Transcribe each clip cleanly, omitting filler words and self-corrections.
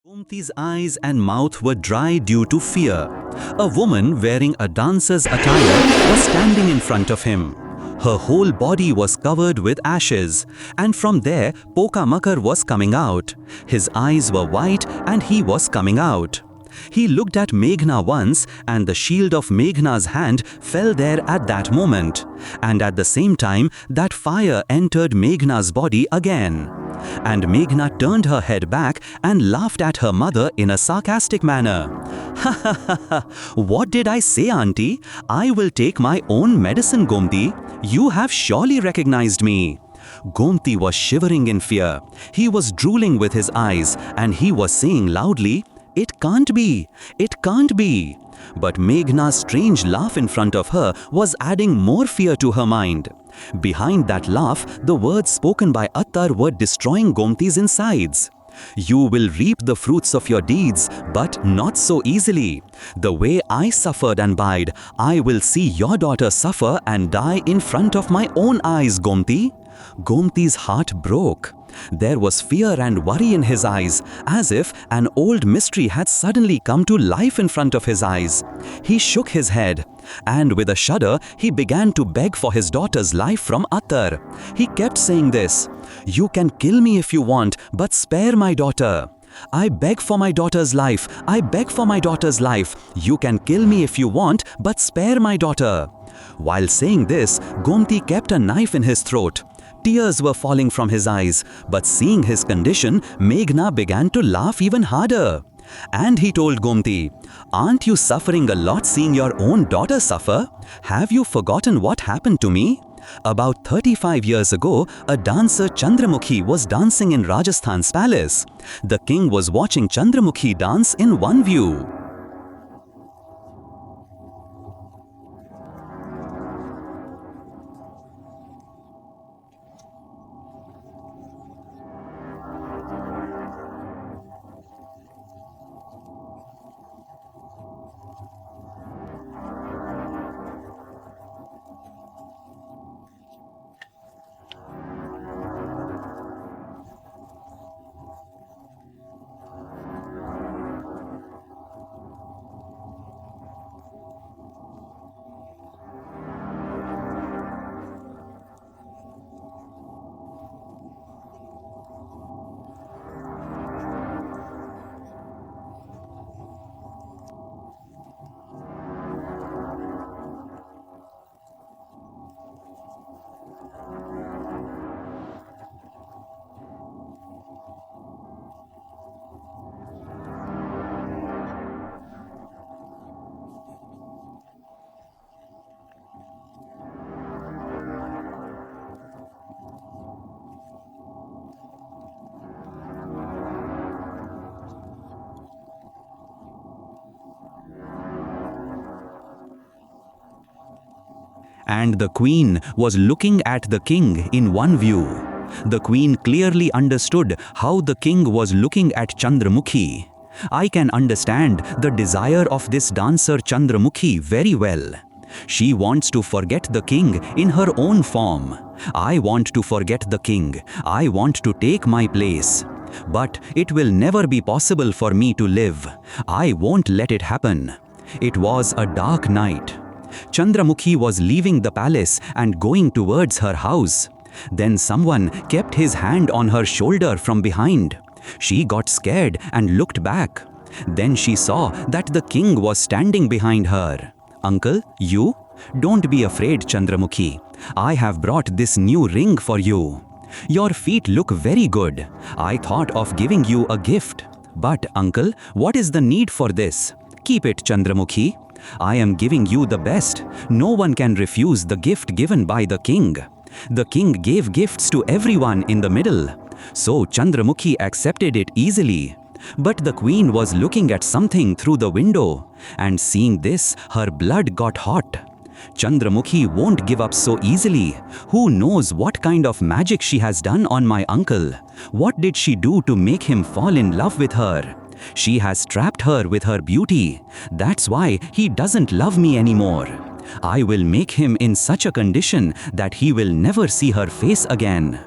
Gomti's eyes and mouth were dry due to fear. A woman wearing a dancer's attire was standing in front of him. Her whole body was covered with ashes, and from there Pokamakar was coming out. His eyes were white and he was coming out. He looked at Meghna once, and the shield of Meghna's hand fell there at that moment. And at the same time, that fire entered Meghna's body again. And Meghna turned her head back and laughed at her mother in a sarcastic manner. "Ha ha ha ha! What did I say, auntie? I will take my own medicine, Gomti. You have surely recognized me." Gomti was shivering in fear. He was drooling with his eyes, and he was saying loudly, "It can't be! It can't be!" But Meghna's strange laugh in front of her was adding more fear to her mind. Behind that laugh, the words spoken by Attar were destroying Gomti's insides. "You will reap the fruits of your deeds, but not so easily. The way I suffered and died, I will see your daughter suffer and die in front of my own eyes, Gomti." Gomti's heart broke. There was fear and worry in his eyes, as if an old mystery had suddenly come to life in front of his eyes. He shook his head, and with a shudder, he began to beg for his daughter's life from Attar. He kept saying this, "You can kill me if you want, but spare my daughter. I beg for my daughter's life. I beg for my daughter's life. You can kill me if you want, but spare my daughter." While saying this, Gomti kept a knife in his throat. Tears were falling from his eyes, but seeing his condition, Meghna began to laugh even harder. And he told Gomti, "Aren't you suffering a lot seeing your own daughter suffer? Have you forgotten what happened to me? About 35 years ago, a dancer Chandramukhi was dancing in Rajasthan's palace. The king was watching Chandramukhi dance in one view. And the queen was looking at the king in one view. The queen clearly understood how the king was looking at Chandramukhi. I can understand the desire of this dancer Chandramukhi very well. She wants to forget the king in her own form. I want to forget the king. I want to take my place. But it will never be possible for me to live. I won't let it happen. It was a dark night. Chandramukhi was leaving the palace and going towards her house. Then someone kept his hand on her shoulder from behind. She got scared and looked back. Then she saw that the king was standing behind her. "Uncle, you? Don't be afraid, Chandramukhi. I have brought this new ring for you. Your feet look very good. I thought of giving you a gift. But, uncle, what is the need for this? Keep it, Chandramukhi. I am giving you the best. No one can refuse the gift given by the king. The king gave gifts to everyone in the middle. So Chandramukhi accepted it easily. But the queen was looking at something through the window, and seeing this, her blood got hot. Chandramukhi won't give up so easily. Who knows what kind of magic she has done on my uncle? What did she do to make him fall in love with her? She has trapped her with her beauty. That's why he doesn't love me anymore. I will make him in such a condition that he will never see her face again.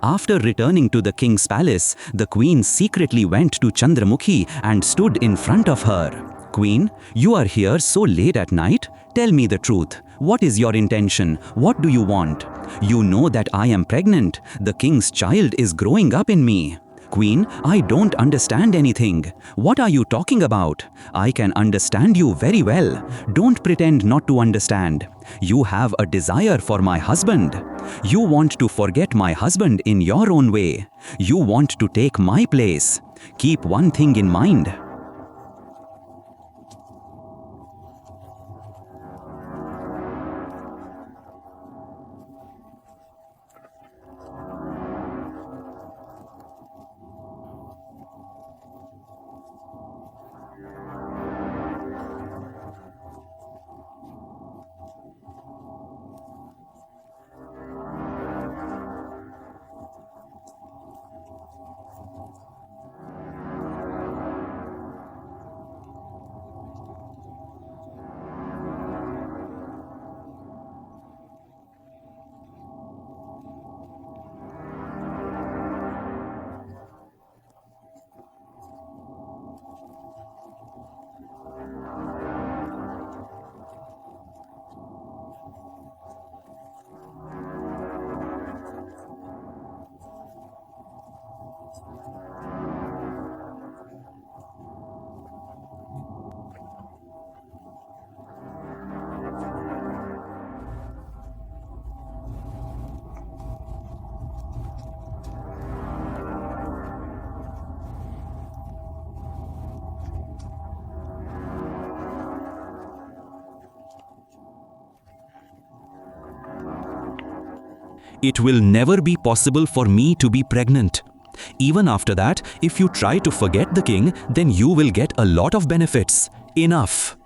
After returning to the king's palace, the queen secretly went to Chandramukhi and stood in front of her. "Queen, you are here so late at night? Tell me the truth. What is your intention? What do you want? You know that I am pregnant. The king's child is growing up in me." "Queen, I don't understand anything. What are you talking about? I can understand you very well. Don't pretend not to understand. You have a desire for my husband. You want to forget my husband in your own way. You want to take my place. Keep one thing in mind. It will never be possible for me to be pregnant. Even after that, if you try to forget the king, then you will get a lot of benefits. Enough.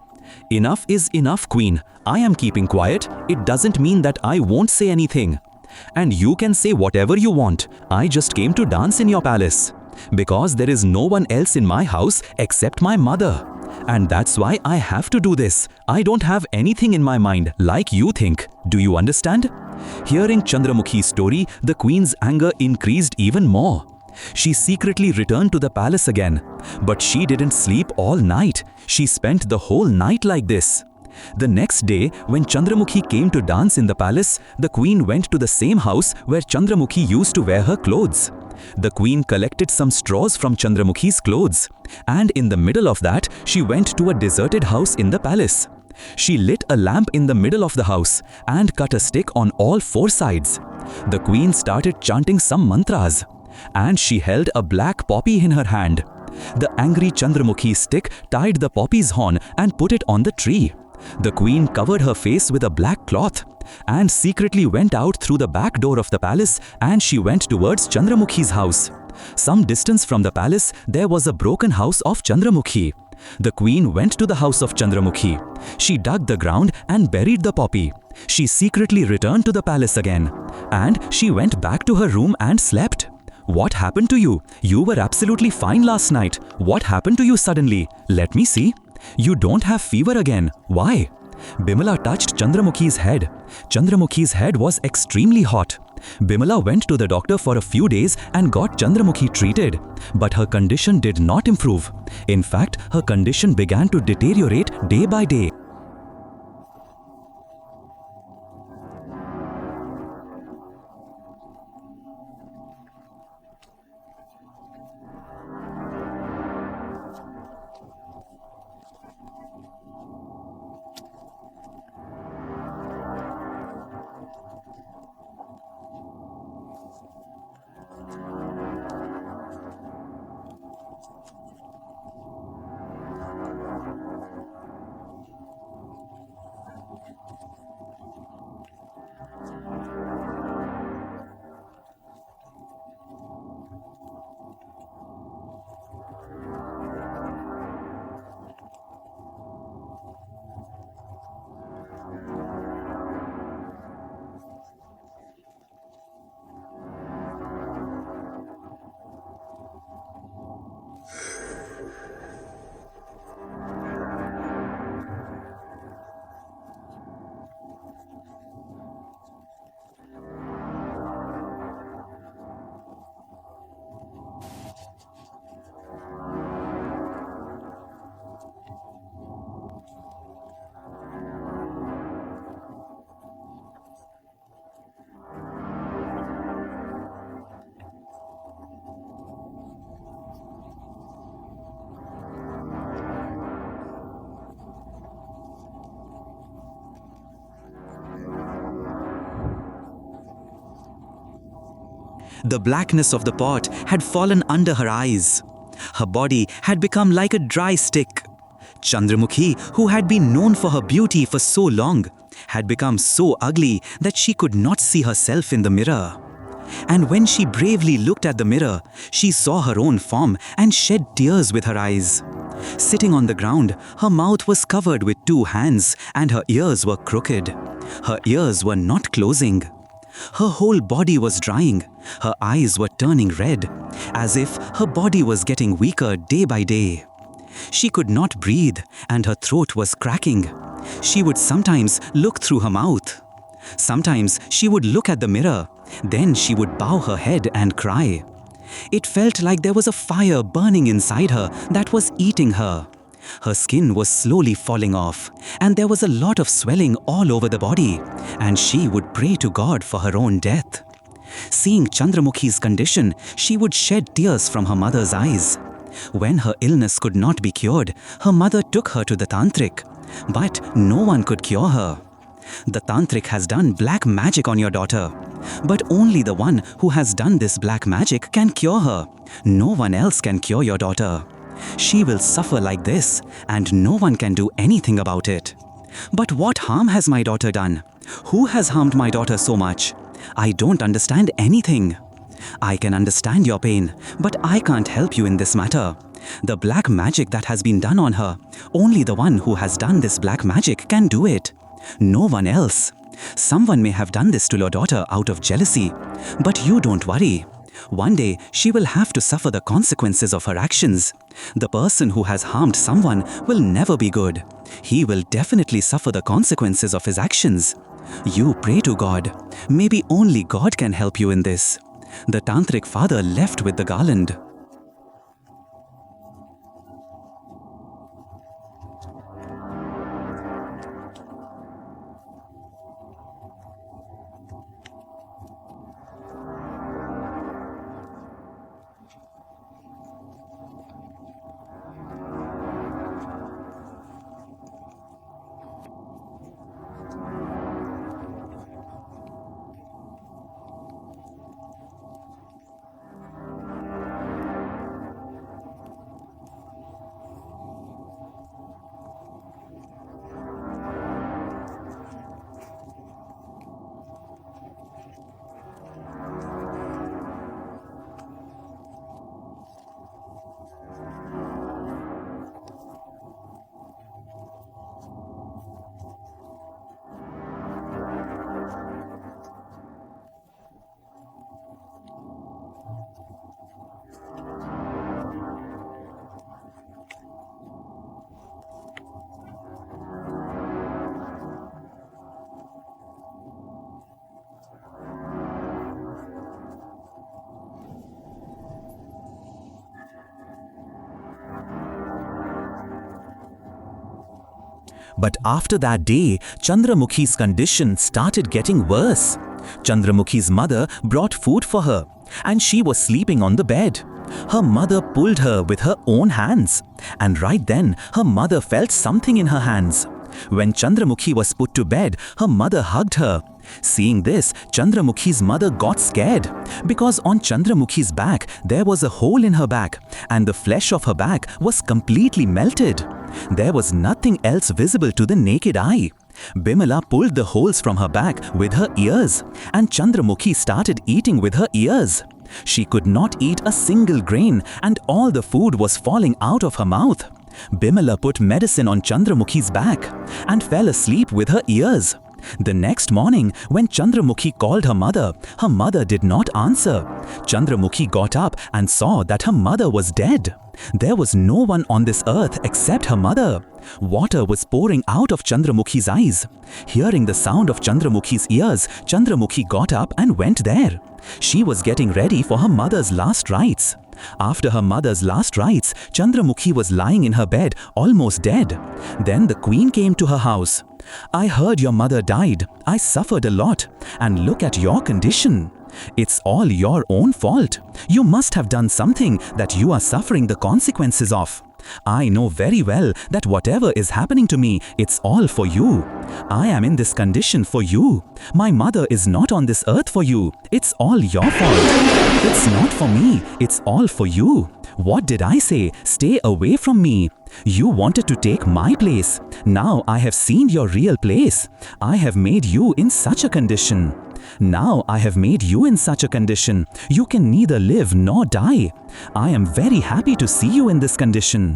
Enough is enough, Queen. I am keeping quiet. It doesn't mean that I won't say anything. And you can say whatever you want. I just came to dance in your palace. Because there is no one else in my house except my mother. And that's why I have to do this. I don't have anything in my mind like you think. Do you understand? Hearing Chandramukhi's story, the queen's anger increased even more. She secretly returned to the palace again. But she didn't sleep all night. She spent the whole night like this. The next day, when Chandramukhi came to dance in the palace, the queen went to the same house where Chandramukhi used to wear her clothes. The queen collected some straws from Chandramukhi's clothes, and in the middle of that, she went to a deserted house in the palace. She lit a lamp in the middle of the house and cut a stick on all four sides. The queen started chanting some mantras, and she held a black poppy in her hand. The angry Chandramukhi's stick tied the poppy's horn and put it on the tree. The queen covered her face with a black cloth and secretly went out through the back door of the palace, and she went towards Chandramukhi's house. Some distance from the palace, there was a broken house of Chandramukhi. The queen went to the house of Chandramukhi. She dug the ground and buried the poppy. She secretly returned to the palace again, and she went back to her room and slept. What happened to you? You were absolutely fine last night. What happened to you suddenly? Let me see. You don't have fever again. Why? Bimala touched Chandramukhi's head. Chandramukhi's head was extremely hot. Bimala went to the doctor for a few days and got Chandramukhi treated. But her condition did not improve. In fact, her condition began to deteriorate day by day. The blackness of the pot had fallen under her eyes. Her body had become like a dry stick. Chandramukhi, who had been known for her beauty for so long, had become so ugly that she could not see herself in the mirror. And when she bravely looked at the mirror, she saw her own form and shed tears with her eyes. Sitting on the ground, her mouth was covered with 2 hands and her ears were crooked. Her ears were not closing. Her whole body was drying. Her eyes were turning red, as if her body was getting weaker day by day. She could not breathe and her throat was cracking. She would sometimes look through her mouth. Sometimes she would look at the mirror. Then she would bow her head and cry. It felt like there was a fire burning inside her that was eating her. Her skin was slowly falling off, and there was a lot of swelling all over the body, and she would pray to God for her own death. Seeing Chandramukhi's condition, she would shed tears from her mother's eyes. When her illness could not be cured, her mother took her to the tantric, but no one could cure her. The tantric has done black magic on your daughter, but only the one who has done this black magic can cure her. No one else can cure your daughter. She will suffer like this, and no one can do anything about it. But what harm has my daughter done? Who has harmed my daughter so much? I don't understand anything. I can understand your pain, but I can't help you in this matter. The black magic that has been done on her, only the one who has done this black magic can do it. No one else. Someone may have done this to your daughter out of jealousy, but you don't worry. One day, she will have to suffer the consequences of her actions. The person who has harmed someone will never be good. He will definitely suffer the consequences of his actions. You pray to God. Maybe only God can help you in this. The tantric father left with the garland. But after that day, Chandramukhi's condition started getting worse. Chandramukhi's mother brought food for her, and she was sleeping on the bed. Her mother pulled her with her own hands, and right then her mother felt something in her hands. When Chandramukhi was put to bed, her mother hugged her. Seeing this, Chandramukhi's mother got scared, because on Chandramukhi's back there was a hole in her back, and the flesh of her back was completely melted. There was nothing else visible to the naked eye. Bimala pulled the holes from her back with her ears, and Chandramukhi started eating with her ears. She could not eat a single grain, and all the food was falling out of her mouth. Bimala put medicine on Chandramukhi's back and fell asleep with her ears. The next morning, when Chandramukhi called her mother did not answer. Chandramukhi got up and saw that her mother was dead. There was no one on this earth except her mother. Water was pouring out of Chandramukhi's eyes. Hearing the sound of Chandramukhi's ears, Chandramukhi got up and went there. She was getting ready for her mother's last rites. After her mother's last rites, Chandramukhi was lying in her bed, almost dead. Then the queen came to her house. "I heard your mother died. I suffered a lot. And look at your condition. It's all your own fault. You must have done something that you are suffering the consequences of. I know very well that whatever is happening to me, it's all for you. I am in this condition for you. My mother is not on this earth for you. It's all your fault. It's not for me. It's all for you. What did I say? Stay away from me. You wanted to take my place. Now I have seen your real place. I have made you in such a condition. Now I have made you in such a condition. You can neither live nor die. I am very happy to see you in this condition.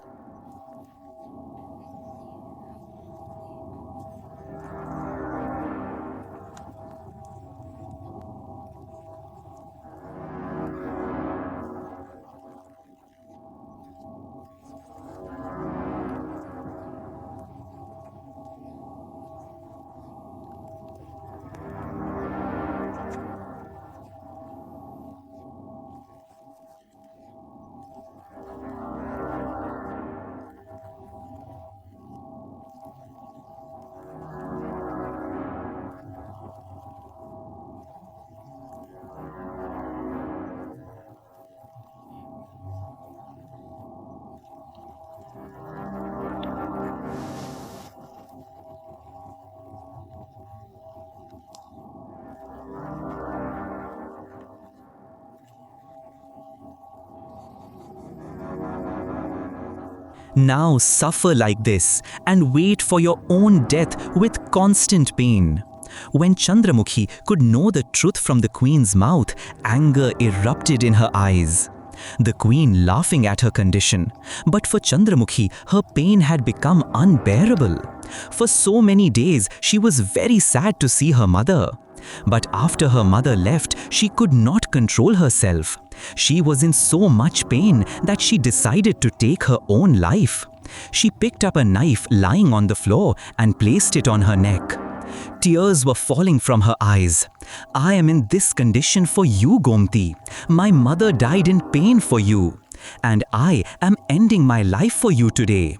Now suffer like this and wait for your own death with constant pain. When Chandramukhi could know the truth from the queen's mouth, anger erupted in her eyes. The queen laughing at her condition, but for Chandramukhi, her pain had become unbearable. For so many days, she was very sad to see her mother. But after her mother left, she could not control herself. She was in so much pain that she decided to take her own life. She picked up a knife lying on the floor and placed it on her neck. Tears were falling from her eyes. I am in this condition for you, Gomti. My mother died in pain for you. And I am ending my life for you today.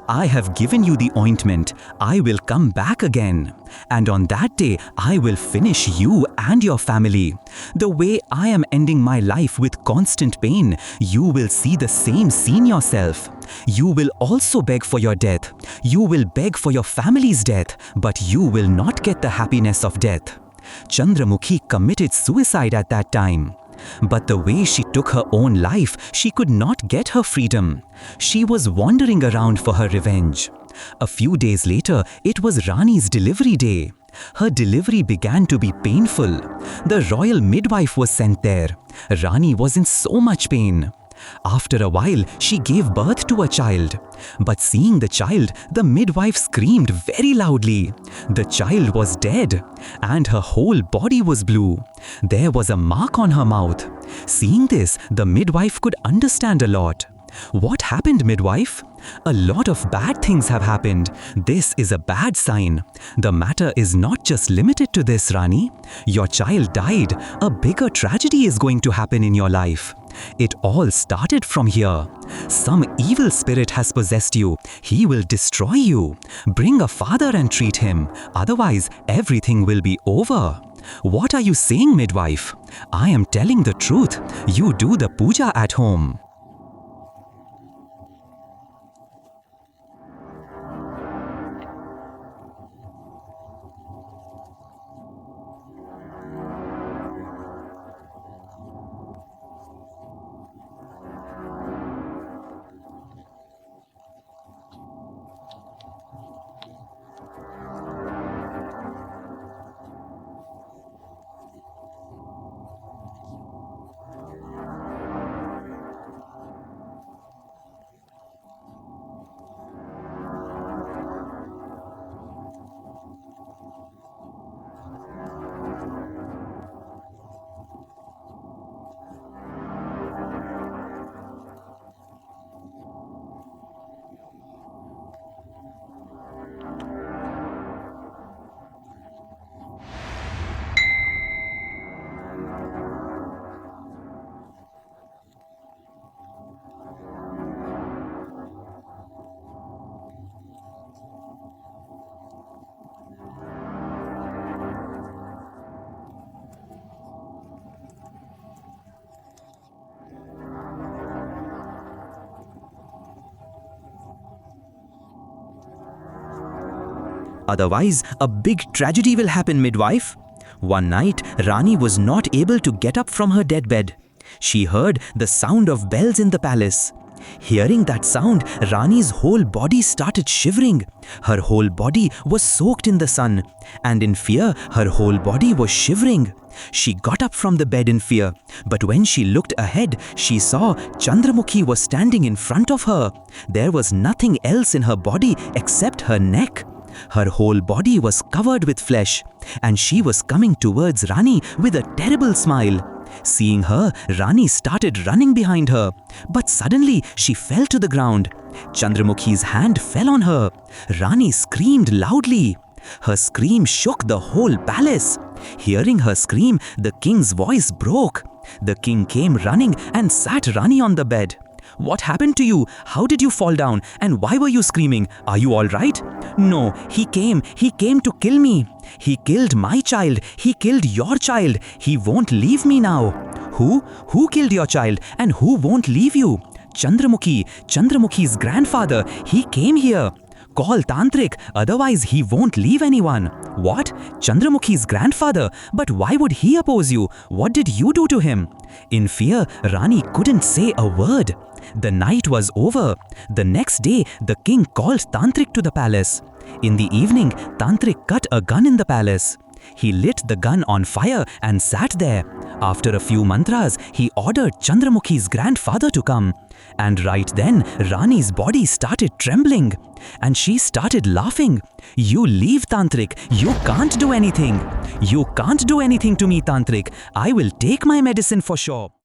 I have given you the ointment. I will come back again. And on that day, I will finish you and your family. The way I am ending my life with constant pain, you will see the same scene yourself. You will also beg for your death. You will beg for your family's death, but you will not get the happiness of death. Chandramukhi committed suicide at that time. But the way she took her own life, she could not get her freedom. She was wandering around for her revenge. A few days later, it was Rani's delivery day. Her delivery began to be painful. The royal midwife was sent there. Rani was in so much pain. After a while, she gave birth to a child. But seeing the child, the midwife screamed very loudly. The child was dead, and her whole body was blue. There was a mark on her mouth. Seeing this, the midwife could understand a lot. What happened, midwife? A lot of bad things have happened. This is a bad sign. The matter is not just limited to this, Rani. Your child died. A bigger tragedy is going to happen in your life. It all started from here. Some evil spirit has possessed you. He will destroy you. Bring a father and treat him. Otherwise, everything will be over. What are you saying, midwife? I am telling the truth. You do the puja at home. Otherwise, a big tragedy will happen, midwife. One night, Rani was not able to get up from her deathbed. She heard the sound of bells in the palace. Hearing that sound, Rani's whole body started shivering. Her whole body was soaked in the sun, and in fear, her whole body was shivering. She got up from the bed in fear, but when she looked ahead, she saw Chandramukhi was standing in front of her. There was nothing else in her body except her neck. Her whole body was covered with flesh, and she was coming towards Rani with a terrible smile. Seeing her, Rani started running behind her, but suddenly she fell to the ground. Chandramukhi's hand fell on her. Rani screamed loudly. Her scream shook the whole palace. Hearing her scream, the king's voice broke. The king came running and sat Rani on the bed. "What happened to you? How did you fall down? And why were you screaming? Are you all right?" "No, he came to kill me. He killed my child. He killed your child. He won't leave me now." "Who? Who killed your child? And who won't leave you?" "Chandramukhi, Chandramukhi's grandfather. He came here." "Call Tantrik, otherwise he won't leave anyone." "What? Chandramukhi's grandfather? But why would he oppose you? What did you do to him?" In fear, Rani couldn't say a word. The night was over. The next day, the king called Tantrik to the palace. In the evening, Tantrik cut a gun in the palace. He lit the gun on fire and sat there. After a few mantras, he ordered Chandramukhi's grandfather to come. And right then, Rani's body started trembling. And she started laughing. "You leave, Tantrik. You can't do anything. You can't do anything to me, Tantrik. I will take my medicine for sure."